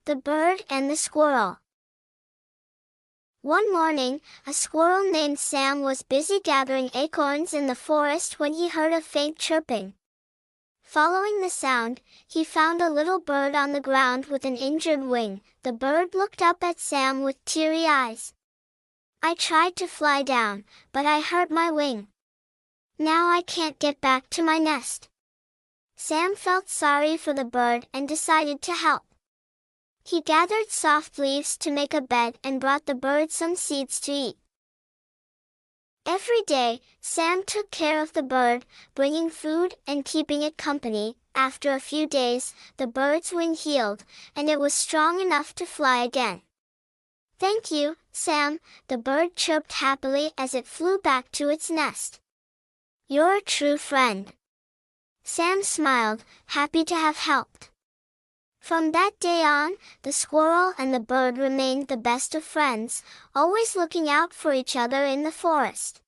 The Bird and the Squirrel. One morning, a squirrel named Sam was busy gathering acorns in the forest when he heard a faint chirping. Following the sound, he found a little bird on the ground with an injured wing. The bird looked up at Sam with teary eyes. "I tried to fly down, but I hurt my wing. Now I can't get back to my nest." Sam felt sorry for the bird and decided to help. He gathered soft leaves to make a bed and brought the bird some seeds to eat. Every day, Sam took care of the bird, bringing food and keeping it company. After a few days, the bird's wing healed, and it was strong enough to fly again. "Thank you, Sam," the bird chirped happily as it flew back to its nest. "You're a true friend." Sam smiled, happy to have helped. From that day on, the squirrel and the bird remained the best of friends, always looking out for each other in the forest.